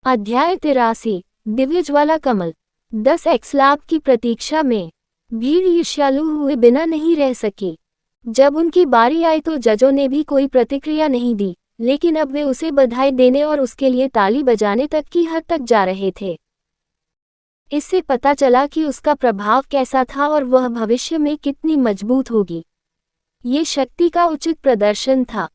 अध्याय 83 दिव्यज्वाला कमल। 10x लाभ की प्रतीक्षा में भीड़ ईर्ष्यालु हुए बिना नहीं रह सकी। जब उनकी बारी आई तो जजों ने भी कोई प्रतिक्रिया नहीं दी, लेकिन अब वे उसे बधाई देने और उसके लिए ताली बजाने तक की हद तक जा रहे थे। इससे पता चला कि उसका प्रभाव कैसा था और वह भविष्य में कितनी मजबूत होगी। ये शक्ति का उचित प्रदर्शन था।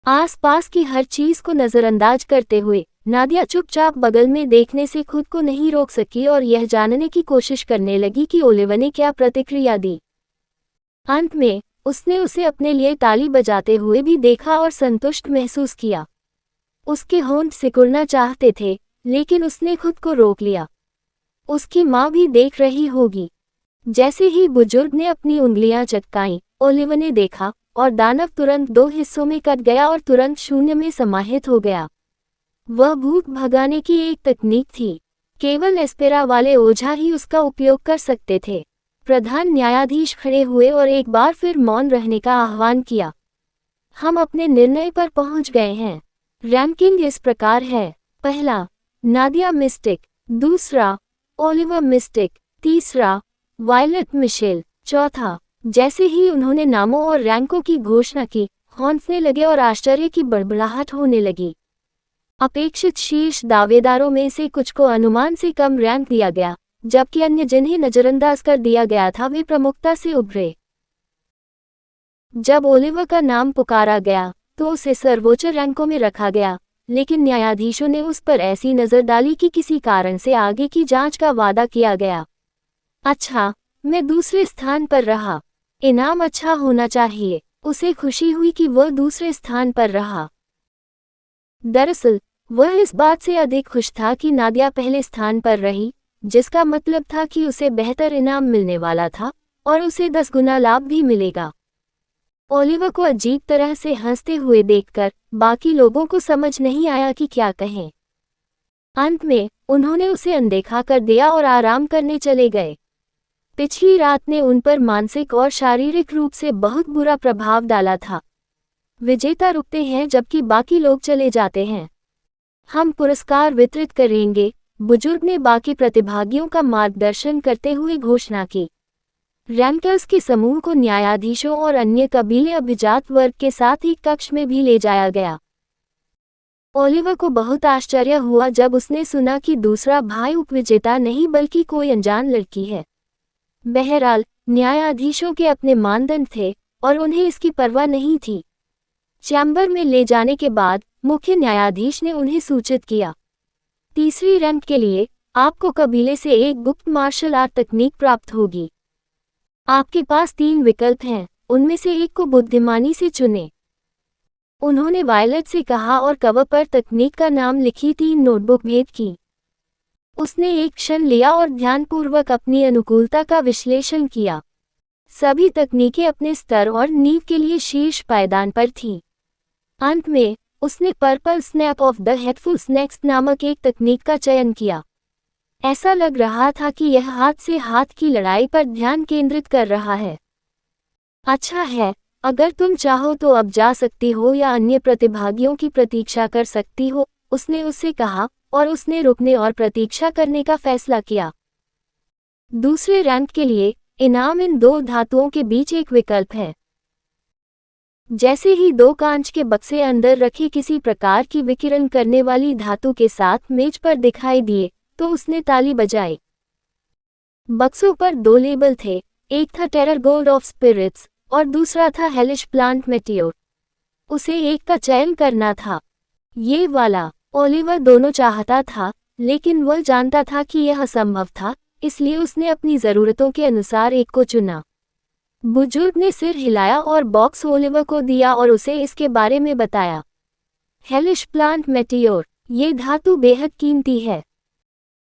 आसपास की हर चीज को नजरअंदाज करते हुए नादिया चुपचाप बगल में देखने से खुद को नहीं रोक सकी और यह जानने की कोशिश करने लगी कि ओलिवर ने क्या प्रतिक्रिया दी। अंत में उसने उसे अपने लिए ताली बजाते हुए भी देखा और संतुष्ट महसूस किया। उसके होंठ सिकुड़ना चाहते थे, लेकिन उसने खुद को रोक लिया। उसकी माँ भी देख रही होगी। जैसे ही बुजुर्ग ने अपनी उंगलियां चटकाईं, ओलिवर ने देखा और दानव तुरंत 2 हिस्सों में कट गया और तुरंत शून्य में समाहित हो गया। वह भूख भगाने की एक तकनीक थी। केवल एस्पेरा वाले ओझा ही उसका उपयोग कर सकते थे। प्रधान न्यायाधीश खड़े हुए और एक बार फिर मौन रहने का आह्वान किया। हम अपने निर्णय पर पहुंच गए हैं। रैंकिंग इस प्रकार है। पहला, नादिया मिस्टिक। दूसरा, ओलिवर मिस्टिक। तीसरा, वायलेट मिशेल। चौथा। जैसे ही उन्होंने नामों और रैंकों की घोषणा की, हौंकने लगे और आश्चर्य की बड़बड़ाहट होने लगी। अपेक्षित शीर्ष दावेदारों में से कुछ को अनुमान से कम रैंक दिया गया, जबकि अन्य जिन्हें नजरअंदाज कर दिया गया था वे प्रमुखता से उभरे। जब ओलिवर का नाम पुकारा गया तो उसे सर्वोच्च रैंकों में रखा गया, लेकिन न्यायाधीशों ने उस पर ऐसी नजर डाली कि किसी कारण से आगे की जांच का वादा किया गया। अच्छा, मैं दूसरे स्थान पर रहा। इनाम अच्छा होना चाहिए। उसे खुशी हुई कि वह दूसरे स्थान पर रहा। दरअसल वह इस बात से अधिक खुश था कि नादिया पहले स्थान पर रही, जिसका मतलब था कि उसे बेहतर इनाम मिलने वाला था और उसे 10 गुना लाभ भी मिलेगा। ओलिवर को अजीब तरह से हंसते हुए देखकर बाकी लोगों को समझ नहीं आया कि क्या कहें। अंत में उन्होंने उसे अनदेखा कर दिया और आराम करने चले गए। पिछली रात ने उन पर मानसिक और शारीरिक रूप से बहुत बुरा प्रभाव डाला था। विजेता रुकते हैं जबकि बाकी लोग चले जाते हैं। हम पुरस्कार वितरित करेंगे, बुजुर्ग ने बाकी प्रतिभागियों का मार्गदर्शन करते हुए घोषणा की। रैंकर्स के समूह को न्यायाधीशों और अन्य कबीले अभिजात वर्ग के साथ एक कक्ष में भी ले जाया गया। ओलिवर को बहुत आश्चर्य हुआ जब उसने सुना कि दूसरा भाई उपविजेता नहीं बल्कि कोई अनजान लड़की है। बहरहाल न्यायाधीशों के अपने मानदंड थे और उन्हें इसकी परवाह नहीं थी। चैम्बर में ले जाने के बाद मुख्य न्यायाधीश ने उन्हें सूचित किया, तीसरी रैंक के लिए आपको कबीले से एक गुप्त मार्शल आर्ट तकनीक प्राप्त होगी। आपके पास 3 विकल्प हैं, उनमें से एक को बुद्धिमानी से चुनें। उन्होंने वायलेट से कहा और कवर पर तकनीक का नाम लिखी 3 नोटबुक भेंट की। उसने एक क्षण लिया और ध्यानपूर्वक अपनी अनुकूलता का विश्लेषण किया। सभी तकनीकें अपने स्तर और नींव के लिए शीर्ष पायदान पर थीं। अंत में उसने purple snap of the headful snacks नामक एक तकनीक का चयन किया। ऐसा लग रहा था कि यह हाथ से हाथ की लड़ाई पर ध्यान केंद्रित कर रहा है। अच्छा है, अगर तुम चाहो तो अब जा सकती हो या अन्य प्रतिभागियों की प्रतीक्षा कर सकती हो, उसने उससे कहा और उसने रुकने और प्रतीक्षा करने का फैसला किया। दूसरे रैंक के लिए इनाम इन 2 धातुओं के बीच एक विकल्प है। जैसे ही 2 कांच के बक्से अंदर रखे किसी प्रकार की विकिरण करने वाली धातु के साथ मेज पर दिखाई दिए तो उसने ताली बजाई। बक्सों पर 2 लेबल थे, एक था टेरर गोल्ड ऑफ स्पिरिट्स और दूसरा था हेलिश प्लांट मेटियोर। उसे एक का चयन करना था। ये वाला। ओलिवर दोनों चाहता था, लेकिन वह जानता था कि यह असंभव था, इसलिए उसने अपनी ज़रूरतों के अनुसार एक को चुना। बुजुर्ग ने सिर हिलाया और बॉक्स ओलिवर को दिया और उसे इसके बारे में बताया। हेलिश प्लांट मेटियोर, ये धातु बेहद कीमती है।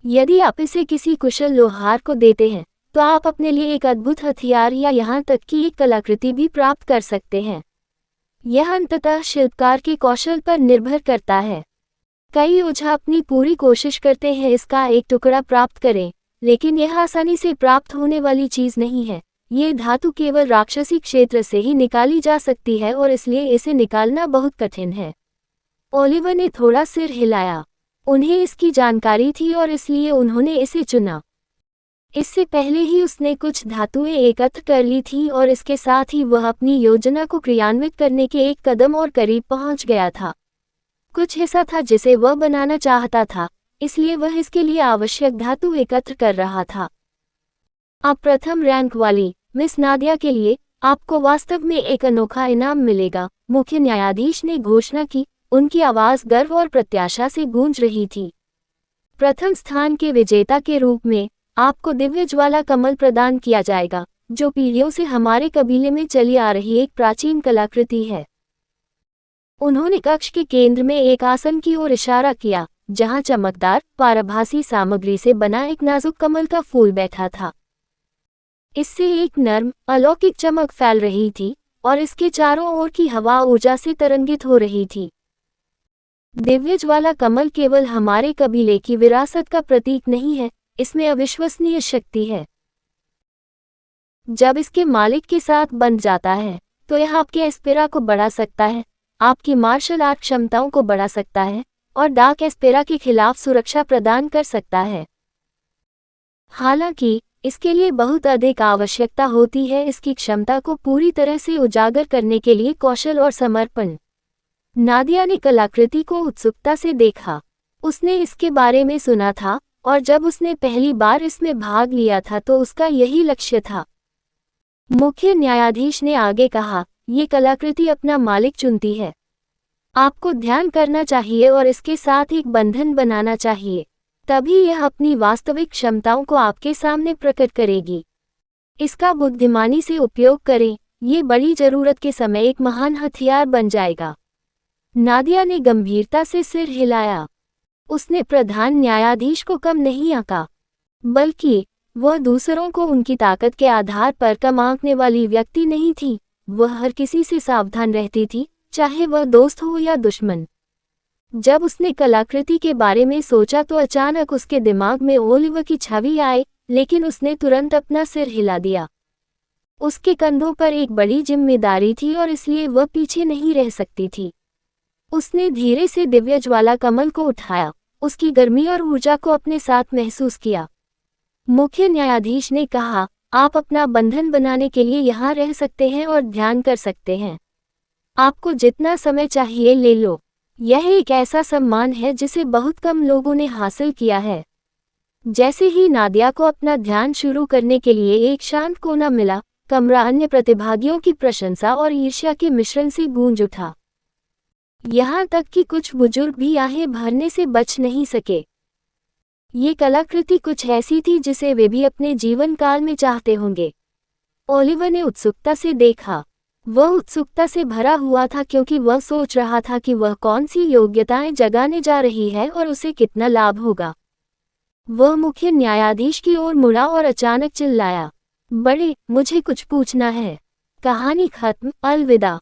यदि आप इसे किसी कुशल लोहार को देते हैं तो आप अपने लिए एक अद्भुत हथियार या यहाँ तक कि एक कलाकृति भी प्राप्त कर सकते हैं। यह अंततः शिल्पकार के कौशल पर निर्भर करता है। कई ओझा अपनी पूरी कोशिश करते हैं इसका एक टुकड़ा प्राप्त करें, लेकिन यह आसानी से प्राप्त होने वाली चीज नहीं है। ये धातु केवल राक्षसी क्षेत्र से ही निकाली जा सकती है और इसलिए इसे निकालना बहुत कठिन है। ओलिवर ने थोड़ा सिर हिलाया। उन्हें इसकी जानकारी थी और इसलिए उन्होंने इसे चुना। इससे पहले ही उसने कुछ धातुएं एकत्र कर ली थी और इसके साथ ही वह अपनी योजना को क्रियान्वित करने के एक कदम और करीब पहुंच गया था। कुछ हिस्सा था जिसे वह बनाना चाहता था, इसलिए वह इसके लिए आवश्यक धातु एकत्र कर रहा था। अब प्रथम रैंक वाली मिस नादिया के लिए आपको वास्तव में एक अनोखा इनाम मिलेगा, मुख्य न्यायाधीश ने घोषणा की। उनकी आवाज गर्व और प्रत्याशा से गूंज रही थी। प्रथम स्थान के विजेता के रूप में आपको दिव्य ज्वाला कमल प्रदान किया जाएगा, जो पीढ़ियों से हमारे कबीले में चली आ रही एक प्राचीन कलाकृति है। उन्होंने कक्ष के केंद्र में एक आसन की ओर इशारा किया, जहां चमकदार पारभासी सामग्री से बना एक नाजुक कमल का फूल बैठा था। इससे एक नर्म अलौकिक चमक फैल रही थी और इसके चारों ओर की हवा ऊर्जा से तरंगित हो रही थी। दिव्य ज्वाला कमल केवल हमारे कबीले की विरासत का प्रतीक नहीं है, इसमें अविश्वसनीय शक्ति है। जब इसके मालिक के साथ बंध जाता है तो यह आपके एस्पेरा को बढ़ा सकता है, आपकी मार्शल आर्ट क्षमताओं को बढ़ा सकता है और डार्क एस्पेरा के खिलाफ सुरक्षा प्रदान कर सकता है। हालांकि इसके लिए बहुत अधिक आवश्यकता होती है, इसकी क्षमता को पूरी तरह से उजागर करने के लिए कौशल और समर्पण। नादिया ने कलाकृति को उत्सुकता से देखा। उसने इसके बारे में सुना था और जब उसने पहली बार इसमें भाग लिया था तो उसका यही लक्ष्य था। मुख्य न्यायाधीश ने आगे कहा, ये कलाकृति अपना मालिक चुनती है। आपको ध्यान करना चाहिए और इसके साथ एक बंधन बनाना चाहिए, तभी यह अपनी वास्तविक क्षमताओं को आपके सामने प्रकट करेगी। इसका बुद्धिमानी से उपयोग करें, ये बड़ी जरूरत के समय एक महान हथियार बन जाएगा। नादिया ने गंभीरता से सिर हिलाया। उसने प्रधान न्यायाधीश को कम नहीं आंका, बल्कि वह दूसरों को उनकी ताकत के आधार पर कम आंकने वाली व्यक्ति नहीं थी। वह हर किसी से सावधान रहती थी, चाहे वह दोस्त हो या दुश्मन। जब उसने कलाकृति के बारे में सोचा तो अचानक उसके दिमाग में ओलिवर की छवि आई, लेकिन उसने तुरंत अपना सिर हिला दिया। उसके कंधों पर एक बड़ी जिम्मेदारी थी और इसलिए वह पीछे नहीं रह सकती थी। उसने धीरे से दिव्य ज्वाला कमल को उठाया, उसकी गर्मी और ऊर्जा को अपने साथ महसूस किया। मुख्य न्यायाधीश ने कहा, आप अपना बंधन बनाने के लिए यहाँ रह सकते हैं और ध्यान कर सकते हैं। आपको जितना समय चाहिए ले लो। यह एक ऐसा सम्मान है जिसे बहुत कम लोगों ने हासिल किया है। जैसे ही नादिया को अपना ध्यान शुरू करने के लिए एक शांत कोना मिला, कमरा अन्य प्रतिभागियों की प्रशंसा और ईर्ष्या के मिश्रण से गूंज उठा। यहाँ तक कि कुछ बुजुर्ग भी आहें भरने से बच नहीं सके। ये कलाकृति कुछ ऐसी थी जिसे वे भी अपने जीवन काल में चाहते होंगे। ओलिवर ने उत्सुकता से देखा। वह उत्सुकता से भरा हुआ था क्योंकि वह सोच रहा था कि वह कौन सी योग्यताएं जगाने जा रही है और उसे कितना लाभ होगा। वह मुख्य न्यायाधीश की ओर मुड़ा और अचानक चिल्लाया, बड़े, मुझे कुछ पूछना है। कहानी खत्म, अलविदा।